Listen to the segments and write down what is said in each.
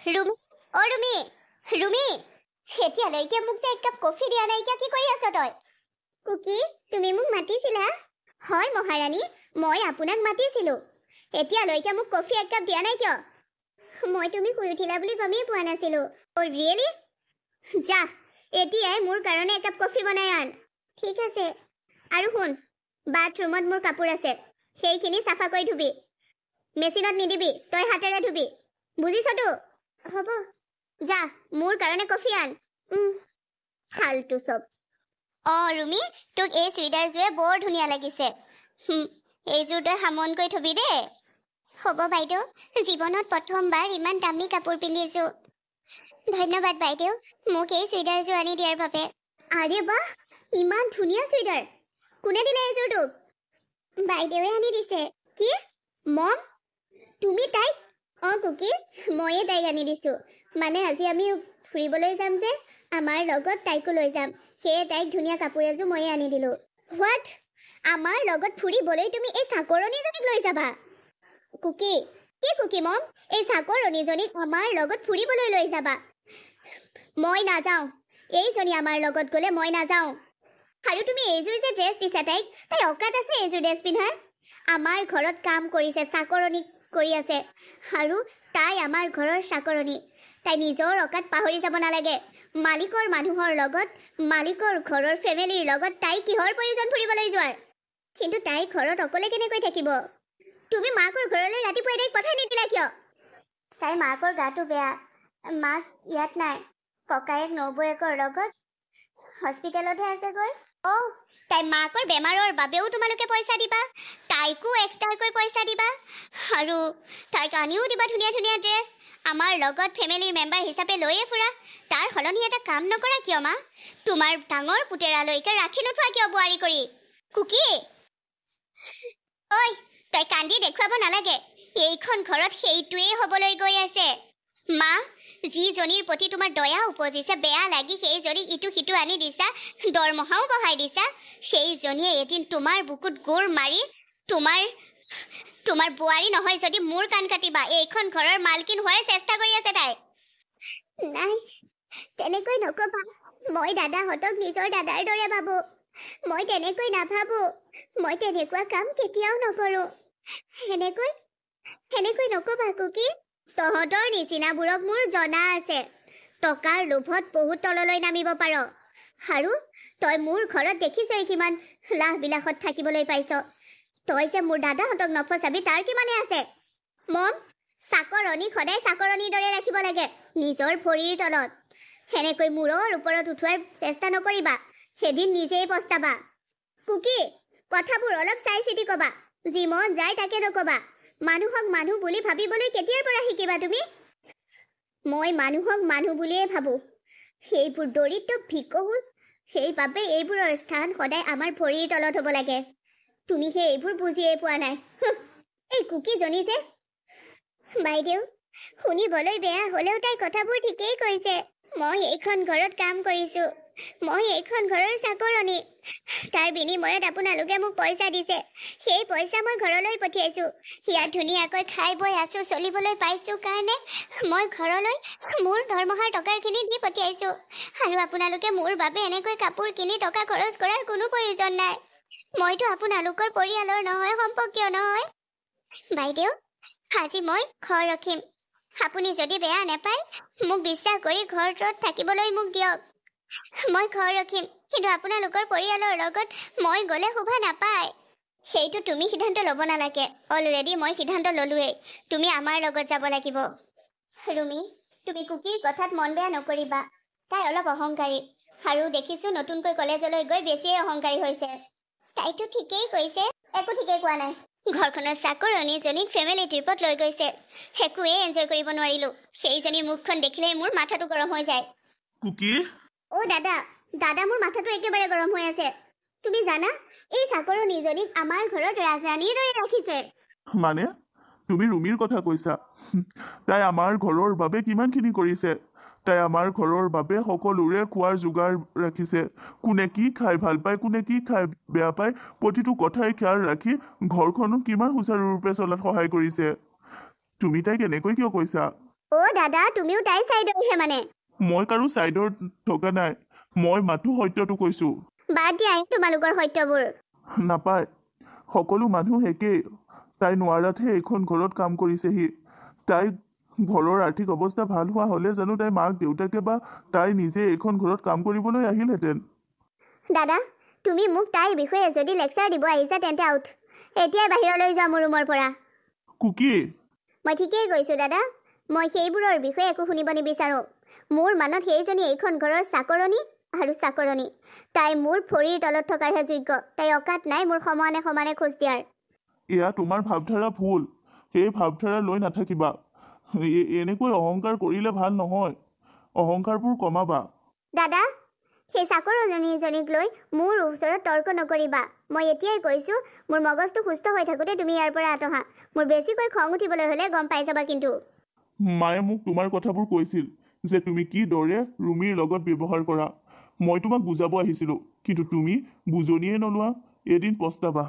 ৰুমি অ ৰুমি ৰুমি এতিয়ালৈকে মোক যে এক কাপ কফি দিয়া নাই কিয় কি কৰি আছ তই কুকি তুমি মোক মাতিছিলা হয় মহাৰানী মই আপোনাক মাতিছিলো এতিয়ালৈকে মোক কফি এক কাপ দিয়া নাই কিয় মই তুমি শুই উঠিলা বুলি গমেই পোৱা নাছিলো অ ৰিয়েলি যা এতিয়াই মোৰ কাৰণে এক কাপ কফি বনাই আন ঠিক আছে আৰু শুন বাথৰুমত মোৰ কাপোৰ আছে সেইখিনি চাফা কৰি ধুবি মেচিনত নিদিবি তই হাতেৰে ধুবি বুজিছতো হ'ব যা মোৰ কাৰণে কফি আন ফালতু সব অ ৰুমি তোক এই চুইদাৰযোৰে বৰ ধুনীয়া লাগিছে এইযোৰ তই সামন কৰি থবি দেই হ'ব বাইদেউ জীৱনত প্ৰথমবাৰ ইমান দামী কাপোৰ পিন্ধিছো ধন্যবাদ বাইদেউ মোক এই চুইদাৰযোৰ আনি দিয়াৰ বাবে আৰে বাহ ইমান ধুনীয়া চুইদাৰ কোনে দিলে এইযোৰ তোক বাইদেৱে আনি দিছে কি মম তুমি তাইক অ কুকি ময়ে তাইক আনি দিছো মানে আজি আমি ফুৰিবলৈ যাম যে আমাৰ লগত তাইকো লৈ যাম সেয়ে তাইক ধুনীয়া কাপোৰ এযোৰ ময়ে আনি দিলো হোৱাট আমাৰ লগত ফুৰিবলৈ তুমি এই চাকৰণীজনীক লৈ যাবা কুকি কি কুকি মম এই চাকৰণীজনীক আমাৰ লগত ফুৰিবলৈ লৈ যাবা মই নাযাওঁ এইজনী আমাৰ লগত গ'লে মই নাযাওঁ আৰু তুমি এইযোৰ যে ড্ৰেছ দিছা তাই অকাত আছে এইযোৰ ড্ৰেছ পিন্ধাৰ আমাৰ ঘৰত কাম কৰিছে চাকৰণী কৰি আছে আৰু তাই আমাৰ ঘৰৰ চাকৰণী তাই নিজৰ অকাত পাহৰি যাব নালাগে মালিকৰ মানুহৰ লগত মালিকৰ ঘৰৰ ফেমিলিৰ লগত তাই কিহৰ প্ৰয়োজন ফুৰিবলৈ যোৱাৰ কিন্তু তাই ঘৰত অকলে কেনেকৈ থাকিব তুমি মাকৰ ঘৰলৈ ৰাতিপুৱা তাইক পঠাই নিদিলা কিয় তাইৰ মাকৰ গাটো বেয়া মাক ইয়াত নাই ককায়েক নবৌয়েকৰ লগত হস্পিটেলতহে আছেগৈ তাই মাকৰ বেমাৰৰ বাবেও তোমালোকে পইচা দিবা তাইকো এক্সট্ৰাকৈ পইচা দিবা আৰু তাইক আনিও দিবা ধুনীয়া ধুনীয়া ড্ৰেছ আমাৰ লগত ফেমিলিৰ মেম্বাৰ হিচাপে লৈয়ে ফুৰা তাৰ সলনি এটা কাম নকৰা কিয় মা তোমাৰ ডাঙৰ পুতেৰালৈকে ৰাখি নোথোৱা কিয় বোৱাৰী কৰি কুকি ঐ তই কান্দি দেখুৱাব নালাগে এইখন ঘৰত সেইটোৱেই হ'বলৈ গৈ আছে মা যিজনীৰ প্ৰতি তোমাৰ দয়া উপজিছে বেয়া লাগি সেইজনীক ইটো সিটো আনি দিছা দৰমহাও বঢ়াই দিছা সেইজনীয়ে এদিন তোমাৰ বুকুত গোৰ মাৰি তোমাৰ বোৱাৰী নহয় যদি মোৰ কাণ কাটিবা এইখন ঘৰৰ মালকিন হোৱাৰ চেষ্টা কৰি আছে তাই নাই তেনেকৈ নকবা মই দাদাহঁতক নিজৰ দাদাৰ দৰে ভাবো মই তেনেকৈ নাভাবো মই তেনেকুৱা কাম কেতিয়াও নকৰো সেনেকৈ নকবা কুকি তহঁতৰ নিচিনাবোৰক মোৰ জনা আছে টকাৰ লোভত বহুত তললৈ নামিব পাৰ আৰু তই মোৰ ঘৰত দেখিছই কিমান লাহ বিলাসত থাকিবলৈ পাইছ তই যে মোৰ দাদাহঁতক নফচাবি তাৰ কিমানে আছে মম চাকৰণীক সদায় চাকৰণীৰ দৰে ৰাখিব লাগে নিজৰ ভৰিৰ তলত সেনেকৈ মূৰৰ ওপৰত উঠোৱাৰ চেষ্টা নকৰিবা সেদিন নিজেই পস্তাবা কুকি কথাবোৰ অলপ চাই চিতি কবা যি মন যায় তাকে নকবা মানুহক মানুহ বুলি ভাবিবলৈ কেতিয়াৰ পৰা শিকিবা তুমি মই মানুহক মানুহ বুলিয়ে ভাবো সেইবোৰ দৰিদ্ৰ ভিকহু সেইবাবে এইবোৰৰ স্থান সদায় আমাৰ ভৰিৰ তলত হ'ব লাগে তুমি সেইবোৰ বুজিয়ে পোৱা নাই এই কুকিজনী যে বাইদেউ শুনিবলৈ বেয়া হ'লেও তাই কথাবোৰ ঠিকেই কৈছে মই এইখন ঘৰত কাম কৰিছো মই এইখন ঘৰৰ চাকৰণী তাৰ বিনিময়ত আপোনালোকে মোক পইচা দিছে সেই পইচা মই ঘৰলৈ পঠিয়াইছো ইয়াত ধুনীয়াকৈ খাই বৈ আছো চলিবলৈ পাইছো কাৰণে মই ঘৰলৈ মোৰ দৰমহাৰ টকাখিনি দি পঠিয়াইছো আৰু আপোনালোকে মোৰ বাবে এনেকৈ কাপোৰ কিনি টকা খৰচ কৰাৰ কোনো প্ৰয়োজন নাই মইতো আপোনালোকৰ পৰিয়ালৰ নহয় সম্পৰ্কীয় নহয় বাইদেউ আজি মই ঘৰ ৰখিম আপুনি যদি বেয়া নাপায় মোক বিশ্বাস কৰি ঘৰত থাকিবলৈ মোক দিয়ক মই ঘৰ ৰখিম কিন্তু আপোনালোকৰ পৰিয়ালৰ লগত মই গ'লে শোভা নাপায় সেইটো তুমি সিদ্ধান্ত ল'ব নালাগে অলৰেডি মই সিদ্ধান্ত ল'লোৱেই তুমি আমাৰ লগত যাব লাগিব ৰুমি তুমি কুকিৰ কথাত মন বেয়া নকৰিবা তাই অলপ অহংকাৰী আৰু দেখিছো নতুনকৈ কলেজলৈ গৈ বেছিয়ে অহংকাৰী হৈছে তাইতো ঠিকেই কৈছে একো ঠিকেই কোৱা নাই ঘৰখনৰ চাকৰণীজনীক ফেমিলি ট্ৰিপত লৈ গৈছে একোৱে এনজয় কৰিব নোৱাৰিলো সেইজনীৰ মুখখন দেখিলেই মোৰ মাথাটো গৰম হৈ যায় কুকি অ দাদা মোৰ মাথাটো একেবাৰে গৰম হৈ আছে তুমি জানা এই চাকৰণীজনীক আমাৰ ঘৰত ৰাজৰাণীৰ দৰে ৰাখিছে মানে তুমি ৰুমিৰ কথা কৈছা তাই আমাৰ ঘৰৰ বাবে কিমানখিনি কৰিছে তাই আমাৰ ঘৰৰ বাবে সকলোৰে খোৱাৰ যোগাৰ ৰাখিছে কোনে কি খাই ভাল পায় কোনে কি খাই বেয়া পায় প্ৰতিটো কথাই খেয়াল ৰাখি ঘৰখনো কিমান সুচাৰুৰূপে চলাত সহায় কৰিছে তুমি তাইক এনেকৈ কিয় কৈছা অ' দাদা, তুমিও তাই চাইডৰহে মানে। মই কাৰো ছাইডৰ থকা নাই, মই মাথো সত্যটো কৈছোঁ। বাদ দিয়া তোমালোকৰ সত্যবোৰ। নাপায়, সকলো মানুহ একেই। তাই নোৱাৰাতহে এইখন ঘৰত কাম কৰিছেহি। তাই ঘৰৰ আৰ্থিক অৱস্থা ভাল হোৱা হ'লে জানো তাই মাক দেউতাকে বা তাই নিজে এইখন ঘৰত কাম কৰিবলৈ আহিলহেঁতেন। দাদা, তুমি মোক তাইৰ বিষয়ে যদি লেকচাৰ দিব আহিছা তেন্তে আউট। এতিয়াই বাহিৰলৈ যোৱা মোৰ ৰুমৰ পৰা। কুকি, মই ঠিকেই কৈছোঁ দাদা, মই সেইবোৰৰ বিষয়ে একো শুনিব নিবিচাৰোঁ। মোৰ মানত সেইজনী এইখন ঘৰৰ চাকৰণী আৰু চাকৰণী। তাই মোৰ ভৰিৰ তলত থকাৰহে যোগ্য। তাই অকাত নাই মোৰ সমানে সমানে খোজ দিয়াৰ। এয়া তোমাৰ ভাৱধাৰা ভুল। সেই ভাৱধাৰা লৈ নাথাকিবা। এনেকৈ অহংকাৰ কৰিলে ভাল নহয়। অহংকাৰবোৰ কমাবা। দাদা, সেই চাকৰণীজনীক লৈ মোৰ ওচৰত তৰ্ক নকৰিবা। মই এতিয়াই কৈছোঁ, মোৰ মগজটো সুস্থ হৈ থাকোঁতে তুমি ইয়াৰ পৰা আঁতহা। মোৰ বেছিকৈ খং উঠিবলৈ হ'লে গম পাই যাবা কিন্তু। মায়ে মোক তোমাৰ কথাবোৰ কৈছিল যে তুমি কি দৰে ৰুমিৰ লগত ব্যৱহাৰ কৰা। মই তোমাক বুজাব আহিছিলোঁ, কিন্তু তুমি বুজনিয়ে নোলোৱা। এদিন পস্তাবা।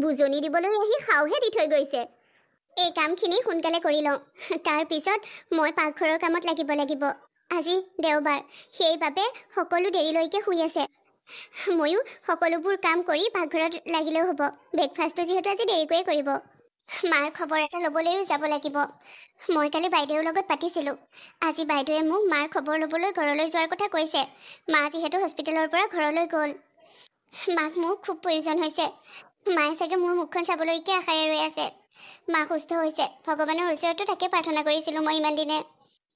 বুজনি দিবলৈ আহি খাওহে দি থৈ গৈছে। এই কামখিনি সোনকালে কৰি লওঁ, তাৰপিছত মই পাকঘৰৰ কামত লাগিব লাগিব। আজি দেওবাৰ, সেইবাবে সকলো দেৰিলৈকে শুই আছে। ময়ো সকলোবোৰ কাম কৰি পাকঘৰত লাগিলেও হ'ব। ব্ৰেকফাষ্টটো যিহেতু আজি দেৰিকৈয়ে কৰিব। মাৰ খবৰ এটা ল'বলৈও যাব লাগিব। মই কালি বাইদেউৰ লগত পাতিছিলোঁ। আজি বাইদেৱে মোক মাৰ খবৰ ল'বলৈ ঘৰলৈ যোৱাৰ কথা কৈছে। মা যিহেতু হস্পিটেলৰ পৰা ঘৰলৈ গ'ল। মাক মোক খুব প্ৰয়োজন হৈছে। মায়ে চাগে মোৰ মুখখন চাবলৈকে আশাৰে ৰৈ আছে। মা সুস্থ হৈছে। ভগৱানৰ ওচৰতো তাকে প্ৰাৰ্থনা কৰিছিলোঁ মই ইমান দিনে।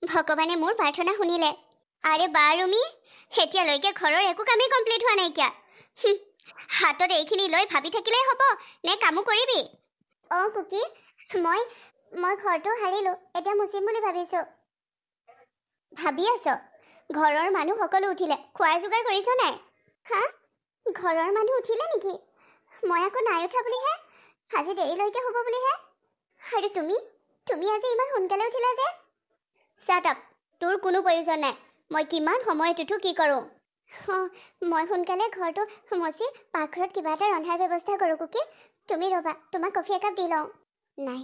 ভগৱানে মোৰ প্ৰাৰ্থনা শুনিলে। আৰে বা ৰুমি, এতিয়ালৈকে ঘৰৰ একো কামেই কমপ্লিট হোৱা নাইকিয়া। হাতত এইখিনি লৈ ভাবি থাকিলেই হ'ব নে কামো কৰিবি? অঁ কুকি, মই ঘৰটো সাৰিলোঁ। এতিয়া মুচিম বুলি ভাবিছোঁ। ভাবি আছ? ঘৰৰ মানুহ সকলো উঠিলে। খোৱাৰ যোগাৰ কৰিছ নাই? হা? ঘৰৰ মানুহ উঠিলে নেকি? মই আকৌ নাই উঠা বুলিহে। আজি দেৰিলৈকে হ'ব বুলিহে। আৰু তুমি আজি ইমান সোনকালে উঠিলা যে? শ্বাট আপ, তোৰ কোনো প্ৰয়োজন নাই। মই কিমান সময়ত উঠোঁ কি কৰোঁ। অঁ, মই সোনকালে ঘৰটো মচি পাকঘৰত কিবা এটা ৰন্ধাৰ ব্যৱস্থা কৰোঁ কুকি। তুমি ৰ'বা, তোমাক কফি একাপ দি লওঁ। নাই,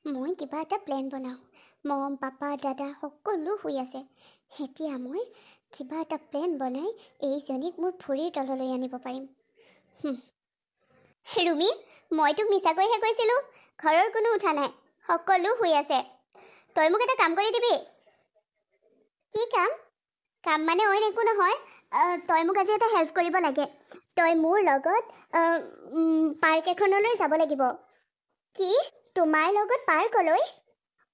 মই কিবা এটা প্লেন বনাওঁ। মম, পাপা, দাদা সকলো শুই আছে। এতিয়া মই কিবা এটা প্লেন বনাই এইজনীক মোৰ ভৰিৰ তললৈ আনিব পাৰিম। ৰুমি, মই তোক মিছাকৈহে কৈছিলোঁ। ঘৰৰ কোনো উঠা নাই, সকলো শুই আছে। তই মোক এটা কাম কৰি দিবি। কি কাম? কাম মানে অইন একো নহয়। তই মোক আজি এটা হেল্প কৰিব লাগে। তই মোৰ লগত পাৰ্ক এখনলৈ যাব লাগিব। কি? তোমাৰ লগত পাৰ্কলৈ?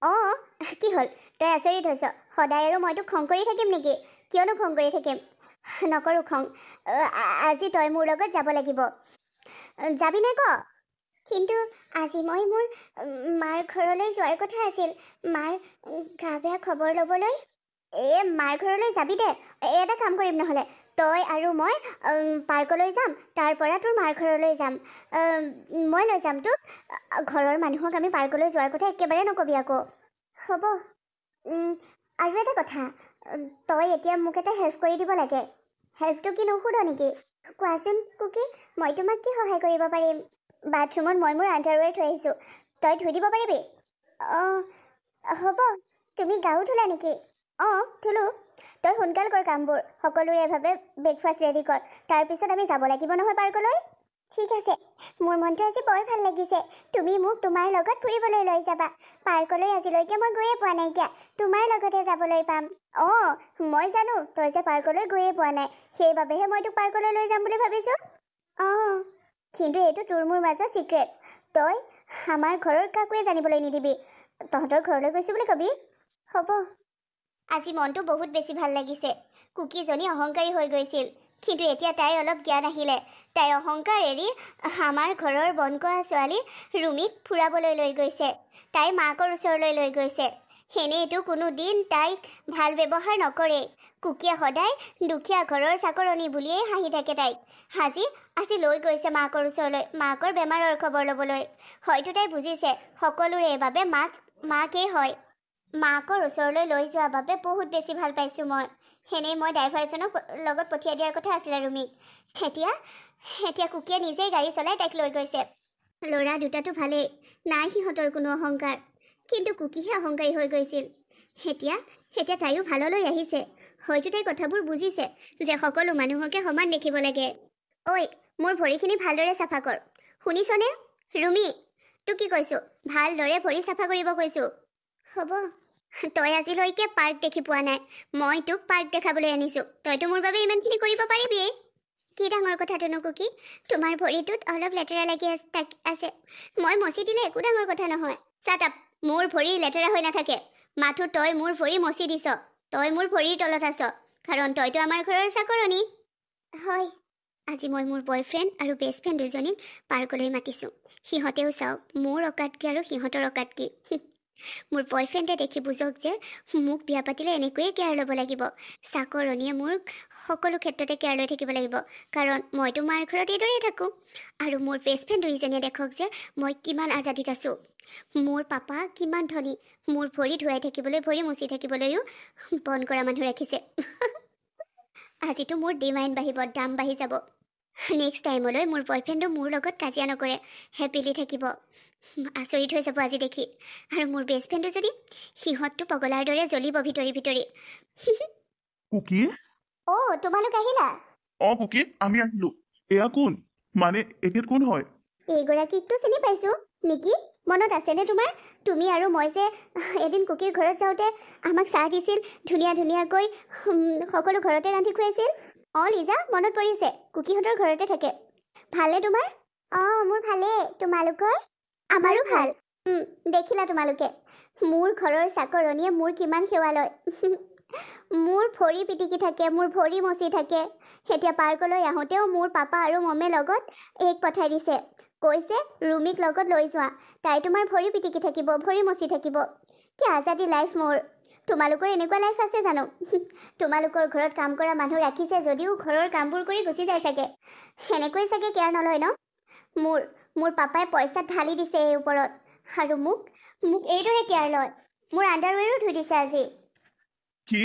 অঁ, কি হ'ল? তই আচৰিত হৈছ? সদায় আৰু মই তোক খং কৰি থাকিম নেকি? কিয়নো খং কৰি থাকিম? নকৰোঁ খং। আজি তই মোৰ লগত যাব লাগিব। যাবি নে ক? কিন্তু আজি মই মোৰ মাৰ ঘৰলৈ যোৱাৰ কথা আছিল। মাৰ গা বেয়া খবৰ ল'বলৈ। মাৰ ঘৰলৈ যাবি দে। এটা কাম কৰিম নহ'লে, তই আৰু মই পাৰ্কলৈ যাম, তাৰ পৰা তোৰ মাৰ ঘৰলৈ যাম। মই লৈ যাম তোক। ঘৰৰ মানুহক আমি পাৰ্কলৈ যোৱাৰ কথা একেবাৰে নকবি আকৌ। হ'ব। আৰু এটা কথা, তই এতিয়া মোক এটা হেল্প কৰি দিব লাগে। হেল্পটো কি নুসুধ নেকি? কোৱাচোন কুকি, মই তোমাক কি সহায় কৰিব পাৰিম? বাথৰুমত মই মোৰ আণ্ডাৰৱেৰ থৈ আহিছোঁ। তই ধুই দিব পাৰিবি? অঁ, হ'ব। তুমি গাও ধুলা নেকি? অঁ, ধুলোঁ। তই সোনকাল কৰ কামবোৰ। সকলোৰে বাবে ব্ৰেকফাষ্ট ৰেডি কৰ। তাৰপিছত আমি যাব লাগিব নহয় পাৰ্কলৈ। ঠিক আছে। মোৰ মনটো আজি বৰ ভাল লাগিছে। তুমি মোক তোমাৰ লগত ফুৰিবলৈ লৈ যাবা। পাৰ্কলৈ আজিলৈকে মই গৈয়ে পোৱা নাইকিয়া। তোমাৰ লগতে যাবলৈ পাম। অঁ, মই জানো তই যে পাৰ্কলৈ গৈয়ে পোৱা নাই। সেইবাবেহে মই তোক পাৰ্কলৈ লৈ যাম বুলি ভাবিছোঁ। অঁ, কিন্তু এইটো তোৰ মোৰ মাজৰ ছিক্ৰেট। তই আমাৰ ঘৰৰ কাকোৱে জানিবলৈ নিদিবি। তহঁতৰ ঘৰলৈ গৈছোঁ বুলি কবি। হ'ব। আজি মনটো বহুত বেছি ভাল লাগিছে। কুকিজনী অহংকাৰী হৈ গৈছিল, কিন্তু এতিয়া তাইৰ অলপ জ্ঞান আহিলে। তাই অহংকাৰ এৰি আমাৰ ঘৰৰ বন কৰা ছোৱালী ৰুমিক ফুৰাবলৈ লৈ গৈছে। তাইৰ মাকৰ ওচৰলৈ লৈ গৈছে। এনেইতো কোনো দিন তাইক ভাল ব্যৱহাৰ নকৰে। কুকিয়ে সদায় দুখীয়া ঘৰৰ চাকৰণী বুলিয়েই হাঁহি থাকে তাইক। আজি লৈ গৈছে মাকৰ ওচৰলৈ, মাকৰ বেমাৰৰ খবৰ ল'বলৈ। হয়তো তাই বুজিছে সকলোৰে বাবে মাকেই হয়। মাকৰ ওচৰলৈ লৈ যোৱাৰ বাবে বহুত বেছি ভাল পাইছোঁ মই। সেনেই মই ড্ৰাইভাৰজনক লগত পঠিয়াই দিয়াৰ কথা আছিলে ৰুমিক। এতিয়া কুকিয়ে নিজেই গাড়ী চলাই তাইক লৈ গৈছে। ল'ৰা দুটাটো ভালেই, নাই সিহঁতৰ কোনো অহংকাৰ। কিন্তু কুকিহে অহংকাৰী হৈ গৈছিল। এতিয়া এতিয়া তাইও ভাললৈ আহিছে হয়তো তাই কথাবোৰ বুজিছে যে সকলো মানুহকে সমান দেখিব লাগে ঐ মোৰ ভৰিখিনি ভালদৰে চাফা কৰ শুনিছনে ৰুমি তোক কি কৈছো ভালদৰে ভৰি চাফা কৰিব কৈছো হ'ব তই আজিলৈকে পাৰ্ক দেখি পোৱা নাই মই তোক পাৰ্ক দেখাবলৈ আনিছো তইতো মোৰ বাবে ইমানখিনি কৰিব পাৰিবিয়েই কি ডাঙৰ কথাটোনো কুকি তোমাৰ ভৰিটোত অলপ লেতেৰা লাগি আছে মই মচি দিলে একো ডাঙৰ কথা নহয় চাট আপ মোৰ ভৰি লেতেৰা হৈ নাথাকে মাথো তই মোৰ ভৰি মচি দিছ তই মোৰ ভৰিৰ তলত আছ কাৰণ তইতো আমাৰ ঘৰৰ চাকৰণী হয় আজি মই মোৰ বয়ফ্ৰেণ্ড আৰু বেষ্ট ফ্ৰেণ্ড দুজনীক পাৰ্কলৈ মাতিছোঁ সিহঁতেও চাওক মোৰ অকাত কি আৰু সিহঁতৰ অকাত কি মোৰ বয়ফ্ৰেণ্ডে দেখি বুজক যে মোক বিয়া পাতিলে এনেকৈয়ে কেয়াৰ ল'ব লাগিব চাকৰণীয়ে মোৰ সকলো ক্ষেত্ৰতে কেয়াৰ লৈ থাকিব লাগিব কাৰণ মইতো মাৰ ঘৰত এইদৰেই থাকোঁ আৰু মোৰ বেষ্ট ফ্ৰেণ্ড দুইজনীয়ে দেখক যে মই কিমান আজাদীত আছোঁ মোৰ পাপা কিমান ধনী মোৰ ভৰি ধুৱাই থাকিবলৈ ভৰি মচি থাকিবলৈও বন কৰা মানুহ ৰাখিছে আজিতো মোৰ ডিমাণ্ড বাঢ়িব দাম বাঢ়ি যাব নেক্সট টাইমলৈ মোৰ বয়ফ্ৰেণ্ডো মোৰ লগত কাজিয়া নকৰে হেপিলি থাকিব আচৰিত হৈ যাব আজি দেখি আৰু মোৰ বেষ্ট ফ্ৰেণ্ডো যদি সিহঁতটো পগলাৰ দৰে জ্বলিব ভিতৰি ভিতৰি কুকি অ' তোমালোক আহিলা কুকি আমি আহিলো এয়া কোন মানে এখেত কোন হয় এইগৰাকীকতো চিনি পাইছোঁ নেকি মনত আছেনে তোমাৰ তুমি আৰু মই যে এদিন কুকিৰ ঘৰত যাওঁতে আমাক চাহ দিছিল ধুনীয়া ধুনীয়াকৈ সকলো ঘৰতে ৰান্ধি খুৱাইছিল অঁ লিজা মনত পৰিছে কুকিহঁতৰ ঘৰতে থাকে ভালে তোমাৰ অঁ মোৰ ভালেই তোমালোকৰ আমাৰো ভাল দেখিলা তোমালোকে মোৰ ঘৰৰ চাকৰণীয়ে মোৰ কিমান সেৱা লয় মোৰ ভৰি পিটিকি থাকে মোৰ ভৰি মচি থাকে এতিয়া পাৰ্কলৈ আহোঁতেও মোৰ পাপা আৰু মমে লগত এইক পঠাই দিছে কৈছে ৰুমিক লগত লৈ যোৱা তাই তোমাৰ ভৰি পিটিকি থাকিব ভৰি মচি থাকিব কি আজাদী লাইফ মোৰ তোমালোকৰ এনেকুৱা লাইফ আছে জানো তোমালোকৰ ঘৰত কাম কৰা মানুহ ৰাখিছে যদিও ঘৰৰ কামবোৰ কৰি গুচি যায় চাগে সেনেকৈ চাগে কেয়াৰ নলয় ন মোৰ পাপাই পইচা ঢালি দিছে এই ওপৰত আৰু মোক এইদৰে কেয়াৰ লয় মোৰ আণ্ডাৰৱেৰো ধুই দিছে আজি কি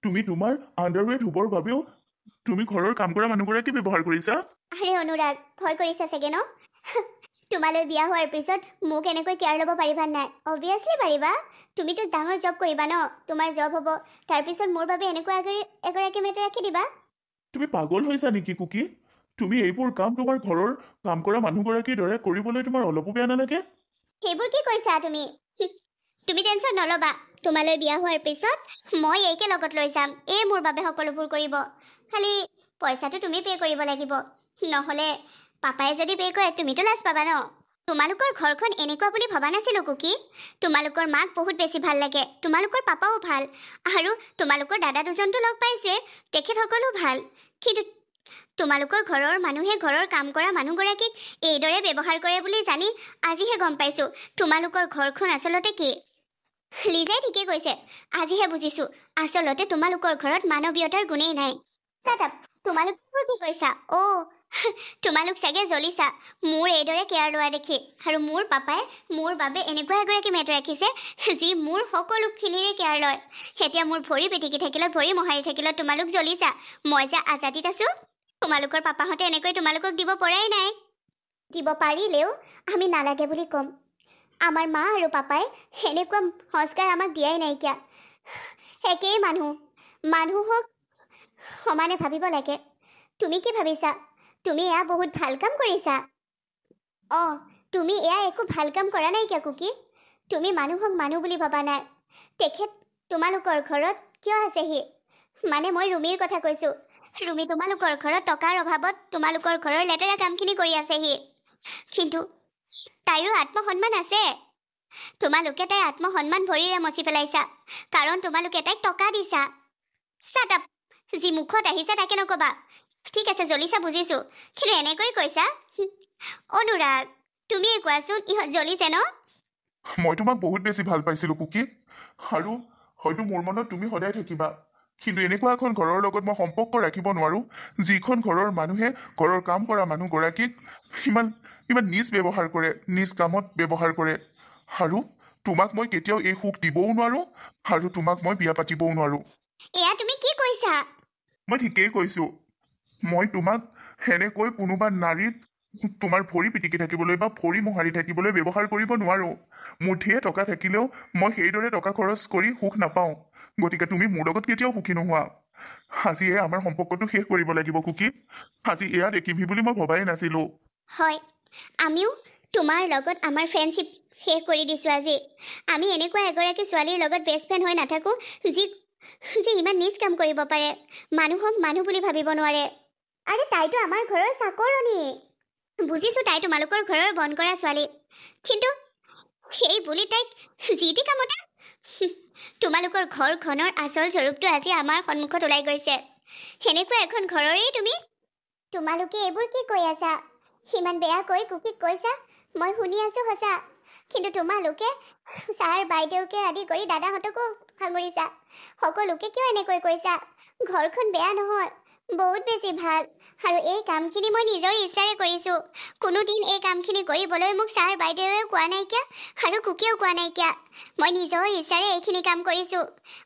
তুমি তোমাৰ আণ্ডাৰৱেৰ ধুবৰ বাবেও তুমি ঘৰৰ কাম কৰা মানুহগৰাকী ব্যৱহাৰ কৰিছা আৰে অনুৰাগ ভয় কৰিছা চাগে ন তোমালৈ বিয়া হোৱাৰ পিছত মোক এনেকৈ কেয়াৰ ল'ব পাৰিবা নাই অবভিয়াছলি পাৰিবা তুমিতো ডাঙৰ জব কৰিবা ন তোমাৰ জব হ'ব তাৰপিছত মোৰ বাবে এনেকুৱা এগৰাকী মেট ৰাখি দিবা তুমি পাগল হৈছা নেকি কুকি তুমি এইবোৰ কাম তোমাৰ ঘৰৰ কাম কৰা মানুহগৰাকীৰ দৰে কৰিবলৈ তোমাৰ অলপো বেয়া নালাগে সেইবোৰ কি কৈছা তুমি তুমি টেনশ্যন নল'বা তোমালৈ বিয়া হোৱাৰ পিছত মই এইকে লগত লৈ যাম এই মোৰ বাবে সকলোবোৰ কৰিব খালি পইচাটো তুমি পে' কৰিব লাগিব নহ'লে পাপাই যদি পে' কৰে তুমিতো লাজ পাবা ন তোমালোকৰ ঘৰখন এনেকুৱা বুলি ভবা নাছিলোঁ কুকি তোমালোকৰ মাক বহুত বেছি ভাল লাগে তোমালোকৰ পাপাও ভাল আৰু তোমালোকৰ দাদা দুজনটো লগ পাইছে তেখেতসকলো ভাল কিন্তু তোমালোকৰ ঘৰৰ মানুহে ঘৰৰ কাম কৰা মানুহগৰাকীক এইদৰে ব্যৱহাৰ কৰে বুলি জানি আজিহে গম পাইছোঁ তোমালোকৰ ঘৰখন আচলতে কি লিজাই ঠিকেই কৈছে আজিহে বুজিছোঁ আচলতে তোমালোকৰ ঘৰত মানৱীয়তাৰ গুণেই নাই চাটাপ তোমালোক কি কৈছা তোমালোক চাগে জ্বলিছা মোৰ এইদৰে কেয়াৰ লোৱা দেখি আৰু মোৰ পাপাই মোৰ বাবে এনেকুৱা এগৰাকী মেট ৰাখিছে যি মোৰ সকলোখিনিৰে কেয়াৰ লয় এতিয়া মোৰ ভৰি পিটিকি থাকিলে ভৰি মোহাৰি থাকিলে তোমালোক জ্বলিছা মই যে আজাদীত আছোঁ তোমালোকৰ পাপাহঁতে এনেকৈ তোমালোকক দিব পৰাই নাই দিব পাৰিলেও আমি নালাগে বুলি ক'ম আমাৰ মা আৰু পাপাই সেনেকুৱা সংস্কাৰ আমাক দিয়াই নাইকিয়া একেই মানুহক সমানে ভাবিব লাগে তুমি কি ভাবিছা তুমি এয়া বহুত ভাল কাম কৰিছা তুমি এয়া একো ভাল কাম কৰা নাইকিয়া কুকি তুমি মানুহক মানুহ বুলি ভবা নাই তেখেত তোমালোকৰ ঘৰত কিয় আছেহি মানে মই ৰুমিৰ কথা কৈছোঁ ৰুমি তোমালোকৰ ঘৰত টকাৰ অভাৱত তোমালোকৰ ঘৰৰ লেতেৰা কামখিনি কৰি আছেহি কিন্তু তাইৰো আত্মসন্মান আছে তোমালোকে তাই আত্মসন্মান ভৰিৰে মচি পেলাইছা কাৰণ তোমালোকে তাইক টকা দিছা চাটাপ যি মুখত আহিছে তাকে নক'বা ঠিক আছে জ্বলিছা বুজিছোঁ কিন্তু এনেকৈ কৈছা অনুৰাগ তুমিয়ে কোৱাচোন ইহঁত জ্বলিছে ন মই তোমাক বহুত বেছি ভাল পাইছিলোঁ কুকি আৰু হয়তো মোৰ মনত তুমি সদায় থাকিবা কিন্তু এনেকুৱা এখন ঘৰৰ লগত মই সম্পৰ্ক ৰাখিব নোৱাৰোঁ যিখন ঘৰৰ মানুহে ঘৰৰ কাম কৰা মানুহগৰাকীক ইমান নিজ ব্যৱহাৰ কৰে নিজ কামত ব্যৱহাৰ কৰে আৰু তোমাক মই কেতিয়াও এই সুখ দিবও নোৱাৰোঁ আৰু তোমাক মই বিয়া পাতিবও নোৱাৰোঁ এয়া তুমি কি কৈছা মই ঠিকেই কৈছোঁ মই তোমাক সেনেকৈ কোনোবা নাৰীক তোমাৰ ভৰি পিটিকি থাকিবলৈ বা ভৰি মোহাৰি থাকিবলৈ ব্যৱহাৰ কৰিব নোৱাৰোঁ। মুঠিয়ে টকা থাকিলেও মই সেইদৰে টকা খৰচ কৰি সুখ নাপাওঁ। গতিকে তুমি মোৰ লগত কেতিয়াও সুখী নোহোৱা। আজিয়ে আমাৰ সম্পৰ্কটো শেষ কৰিব লাগিব কুকি। আজি এয়া দেখিবি বুলি মই ভবাই নাছিলোঁ। হয়, আমিও তোমাৰ লগত আমাৰ ফ্ৰেণ্ডশ্বিপ শেষ কৰি দিছোঁ আজি। আমি এনেকুৱা এগৰাকী ছোৱালীৰ লগত বেষ্ট ফ্ৰেণ্ড হৈ নাথাকোঁ যি ইমান নিজ কাম কৰিব পাৰে, মানুহক মানুহ বুলি ভাবিব নোৱাৰে। আৰে তাইতো আমাৰ ঘৰৰ চাকৰণী। বুজিছোঁ তাই তোমালোকৰ ঘৰৰ বন্ধ কৰা ছোৱালী, কিন্তু সেই বুলি তাইক যি টি কামতে তোমালোকৰ ঘৰখনৰ আচল স্বৰূপটো আজি আমাৰ সন্মুখত ওলাই গৈছে। সেনেকুৱা এখন ঘৰৰেই তুমি। তোমালোকে এইবোৰ কি কৈ আছা? সিমান বেয়াকৈ কুকিক কৈছা, মই শুনি আছোঁ সঁচা, কিন্তু তোমালোকে ছাৰ বাইদেউকে আদি কৰি দাদাহঁতকো সামৰিছা। সকলোকে কিয় এনেকৈ কৈছা? ঘৰখন বেয়া নহয়, বহুত বেছি ভাল। আৰু এই কামখিনি মই নিজৰ ইচ্ছাৰে কৰিছোঁ। কোনোদিন এই কামখিনি কৰিবলৈ মোক ছাৰ বাইদেউৱেও কোৱা নাইকিয়া আৰু কুকিয়েও কোৱা নাইকিয়া। মই নিজৰ ইচ্ছাৰে এইখিনি কাম কৰিছোঁ।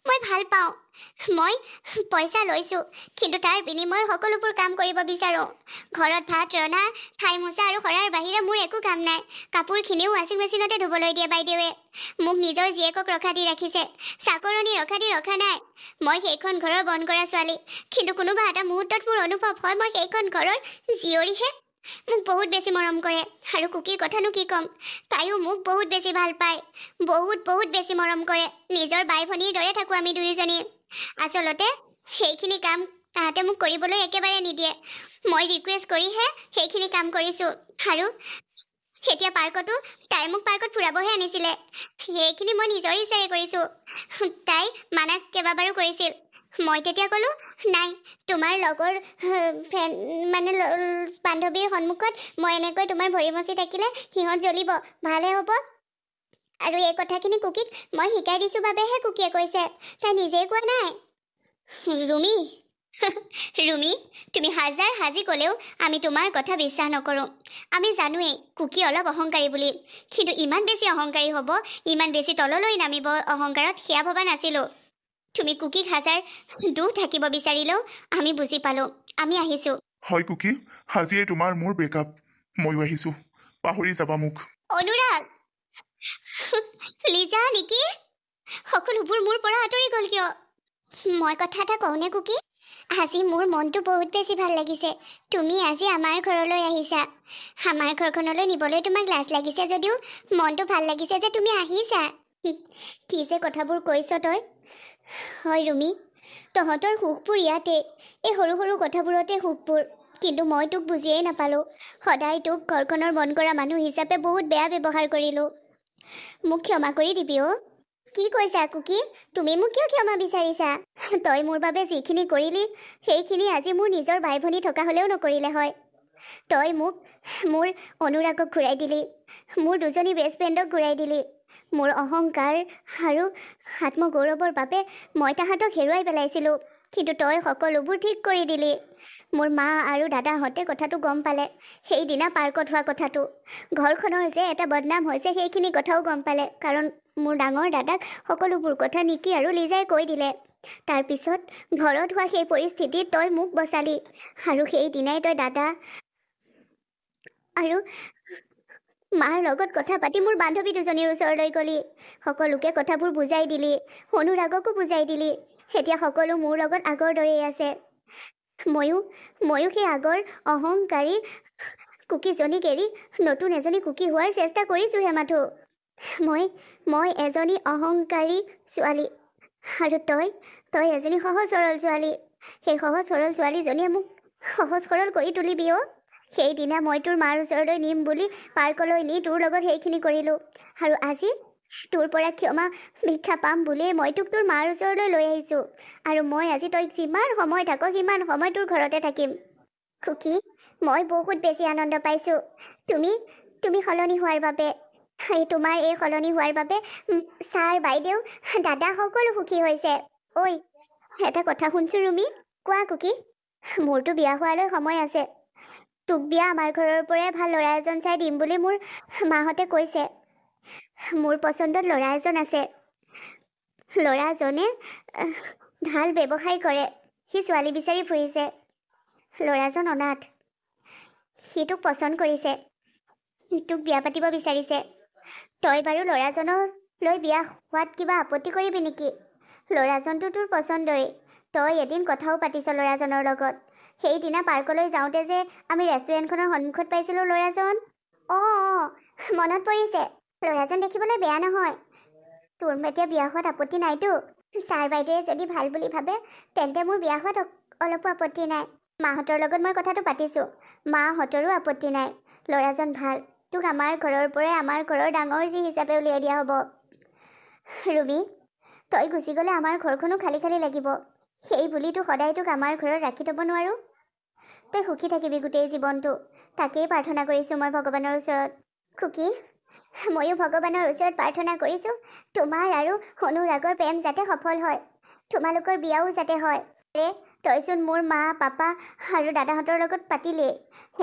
মই ভাল পাওঁ, মই পইচা লৈছোঁ, কিন্তু তাৰ বিনিময়ত সকলোবোৰ কাম কৰিব বিচাৰোঁ। ঘৰত ভাত ৰন্ধা, ঠাই মোচা আৰু সৰাৰ বাহিৰে মোৰ একো কাম নাই। কাপোৰখিনিও ৱাশ্বিং মেচিনতে ধুবলৈ দিয়ে বাইদেৱে। মোক নিজৰ জীয়েকক ৰখা দি ৰাখিছে, চাকৰণী ৰখা নাই। মই সেইখন ঘৰৰ বন্ধ কৰা ছোৱালী, কিন্তু কোনোবা এটা মুহূৰ্তত মোৰ অনুভৱ হয় মই সেইখন ঘৰৰ জীয়ৰীহে। মোক বহুত বেছি মৰম কৰে, আৰু কুকিৰ কথানো কি ক'ম, তাইও মোক বহুত বেছি ভাল পায়, বহুত বেছি মৰম কৰে। নিজৰ বাই ভনীৰ দৰে থাকোঁ আমি দুয়োজনী। আচলতে সেইখিনি কাম তাহাঁতে মোক কৰিবলৈ একেবাৰে নিদিয়ে। মই ৰিকুৱেষ্ট কৰিহে সেইখিনি কাম কৰিছোঁ। আৰু এতিয়া পাৰ্কতো তাই মোক পাৰ্কত ফুৰাবহে আনিছিলে, সেইখিনি মই নিজৰ ইচ্ছাৰে কৰিছোঁ। তাই মানা কেইবাবাৰো কৰিছিল। মই তেতিয়া ক'লোঁ নাই, তোমাৰ লগৰ বান্ধৱীৰ সন্মুখত মই এনেকৈ তোমাৰ ভৰি মচি থাকিলে সিহঁত জ্বলিব, ভালহে হ'ব। আৰু এই কথাখিনি কুকিক মই শিকাই দিছোঁ বাবেহে কুকিয়ে কৈছে, তাই নিজেই কোৱা নাই। ৰুমি ৰুমি, তুমি হাজাৰ সাজি ক'লেও আমি তোমাৰ কথা বিশ্বাস নকৰোঁ। আমি জানোৱেই কুকি অলপ অহংকাৰী বুলি, কিন্তু ইমান বেছি অহংকাৰী হ'ব, ইমান বেছি তললৈ নামিব অহংকাৰত, সেয়া ভবা নাছিলোঁ। তুমি কুকিক হাজাৰ দুখ থাকিব বিচাৰিলেও আমি বুজি পালোঁ। আমি আহিছোঁ। হয় কুকি, আজিয়ে তোমাৰ মোৰ ব্ৰেকআপ। ময়ো আহিছোঁ, পাহৰি যাবা মোক। অনুৰাগ, লিজা নেকি? সকলোবোৰ মোৰ পৰা আঁতৰি গ'ল কিয়? মই কথা এটা কওঁনে কুকি? আজি মোৰ মনটো বহুত বেছি ভাল লাগিছে। তুমি আজি আমাৰ ঘৰলৈ আহিছা। আমাৰ ঘৰখনলৈ নিবলৈ তোমাক লাজ লাগিছে যদিও মনটো ভাল লাগিছে যে তুমি আহিছা। কি যে কথাবোৰ কৈছ তই। হয় ৰুমি, তহঁতৰ সুখবোৰ ইয়াতে, এই সৰু সৰু কথাবোৰতে সুখবোৰ। কিন্তু মই তোক বুজিয়েই নাপালোঁ। সদায় তোক ঘৰখনৰ মন কৰা মানুহ হিচাপে বহুত বেয়া ব্যৱহাৰ কৰিলোঁ। মোক ক্ষমা কৰি দিবি অ'। কি কৈছা কুকি? তুমি মোক কিয় ক্ষমা বিচাৰিছা? তই মোৰ বাবে যিখিনি কৰিলি সেইখিনি আজি মোৰ নিজৰ ভাই ভনী থকা হ'লেও নকৰিলে হয়। তই মোক মোৰ অনুৰাগক ঘূৰাই দিলি, মোৰ দুজনী বেষ্ট ফ্ৰেণ্ডক ঘূৰাই দিলি। মোৰ অহংকাৰ আৰু আত্মগৌৰৱৰ বাবে মই তাহাঁতক হেৰুৱাই পেলাইছিলোঁ, কিন্তু তই সকলোবোৰ ঠিক কৰি দিলি। মোৰ মা আৰু দাদাহঁতে কথাটো গম পালে, সেইদিনা পাৰ্কত হোৱা কথাটো। ঘৰখনৰ যে এটা বদনাম হৈছে সেইখিনি কথাও গম পালে, কাৰণ মোৰ ডাঙৰ দাদাক সকলোবোৰ কথা নিকি আৰু লিজাই কৈ দিলে। তাৰপিছত ঘৰত হোৱা সেই পৰিস্থিতিত তই মোক বচালি, আৰু সেইদিনাই তই দাদা আৰু মাৰ লগত কথা পাতি মোৰ বান্ধৱী দুজনীৰ ওচৰলৈ গ'লি। সকলোকে কথাবোৰ বুজাই দিলি, অনুৰাগকো বুজাই দিলি। এতিয়া সকলো মোৰ লগত আগৰ দৰেই আছে। ময়ো সেই আগৰ অহংকাৰী কুকিজনীক এৰি নতুন এজনী কুকি হোৱাৰ চেষ্টা কৰিছোঁহে মাথো। মই এজনী অহংকাৰী ছোৱালী, আৰু তই এজনী সহজ সৰল ছোৱালী। সেই সহজ সৰল ছোৱালীজনীয়ে মোক সহজ সৰল কৰি তুলিবি অ'। সেইদিনা মই তোৰ মাৰ ওচৰলৈ নিম বুলি পাৰ্কলৈ নি তোৰ লগত সেইখিনি কৰিলোঁ, আৰু আজি তোৰ পৰা ক্ষমা ভিক্ষা পাম বুলিয়েই মই তোক তোৰ মাৰ ওচৰলৈ লৈ আহিছোঁ। আৰু মই আজি তই যিমান সময় থাক সিমান সময় তোৰ ঘৰতে থাকিম। কুকি, মই বহুত বেছি আনন্দ পাইছোঁ তুমি সলনি হোৱাৰ বাবে। তোমাৰ এই সলনি হোৱাৰ বাবে ছাৰ বাইদেউ দাদা সকলো সুখী হৈছে। ঐ, এটা কথা শুনছোঁ ৰুমি। কোৱা কুকি। মোৰতো বিয়া হোৱালৈ সময় আছে। তোক বিয়া আমাৰ ঘৰৰ পৰাই ভাল ল'ৰা এজন চাই দিম বুলি মোৰ মাহঁতে কৈছে। মোৰ পচন্দত ল'ৰা এজন আছে। ল'ৰাজনে ভাল ব্যৱসায় কৰে। সি ছোৱালী বিচাৰি ফুৰিছে। ল'ৰাজন অনাথ। সি তোক পচন্দ কৰিছে, তোক বিয়া পাতিব বিচাৰিছে। তই বাৰু ল'ৰাজনক লৈ বিয়া হোৱাত কিবা আপত্তি কৰিবি নেকি? ল'ৰাজনটো তোৰ পচন্দৰেই। তই এদিন কথাও পাতিছ ল'ৰাজনৰ লগত। সেইদিনা পাৰ্কলৈ যাওঁতে যে আমি ৰেষ্টুৰেণ্টখনৰ সন্মুখত পাইছিলোঁ ল'ৰাজন। অঁ মনত পৰিছে। ল'ৰাজন দেখিবলৈ বেয়া নহয়। তোৰ এতিয়া বিয়া হোৱাত আপত্তি নাইতো? ছাৰ বাইদেৱে যদি ভাল বুলি ভাবে তেন্তে মোৰ বিয়া হোৱাত অলপো আপত্তি নাই। মাহঁতৰ লগত মই কথাটো পাতিছোঁ, মাহঁতৰো আপত্তি নাই। ল'ৰাজন ভাল। তোক আমাৰ ঘৰৰ পৰাই আমাৰ ঘৰৰ ডাঙৰ যি হিচাপে উলিয়াই দিয়া হ'ব। ৰুবি, তই গুচি গ'লে আমাৰ ঘৰখনো খালী খালী লাগিব। সেই বুলি তোক সদায় তোক আমাৰ ঘৰত ৰাখি থ'ব নোৱাৰোঁ। তই সুখী থাকিবি গোটেই জীৱনটো, তাকেই প্ৰাৰ্থনা কৰিছোঁ মই ভগৱানৰ ওচৰত। খুকি, ময়ো ভগৱানৰ ওচৰত প্ৰাৰ্থনা কৰিছোঁ তোমাৰ আৰু অনুৰাগৰ প্ৰেম যাতে সফল হয়, তোমালোকৰ বিয়াও যাতে হয়। তইচোন মোৰ মা পাপা আৰু দাদাহঁতৰ লগত পাতিলেই।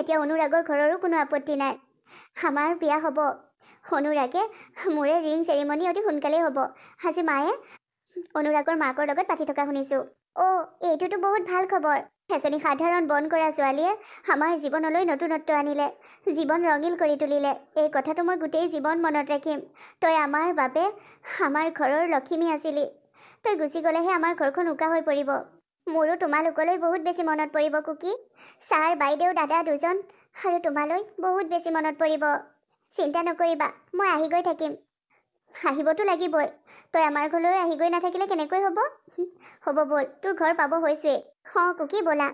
এতিয়া অনুৰাগৰ ঘৰৰো কোনো আপত্তি নাই। আমাৰ বিয়া হ'ব। অনুৰাগে মোৰে ৰিং চেৰিমনি অতি সোনকালেই হ'ব। আজি মায়ে অনুৰাগৰ মাকৰ লগত পাতি থকা শুনিছোঁ। এইটোতো বহুত ভাল খবৰ। এজনী সাধাৰণ বন কৰা ছোৱালীয়ে আমাৰ জীৱনলৈ নতুনত্ব আনিলে, জীৱন ৰঙীন কৰি তুলিলে। এই কথাটো মই গোটেই জীৱন মনত ৰাখিম। তই আমাৰ বাবে আমাৰ ঘৰৰ লখিমী আছিলি। তই গুচি গ'লেহে আমাৰ ঘৰখন উকা হৈ পৰিব। মোৰো তোমালোকলৈ বহুত বেছি মনত পৰিব কুকি। ছাৰ বাইদেউ দাদা দুজন আৰু তোমালৈ বহুত বেছি মনত পৰিব। চিন্তা নকৰিবা, মই আহি গৈ থাকিম। আহিবতো লাগিবই। তই আমাৰ ঘৰলৈ আহি গৈ নাথাকিলে কেনেকৈ হ'ব? হ'ব ব'ল, তোৰ ঘৰ পাব হৈছোৱেই। কুকি ব'লা।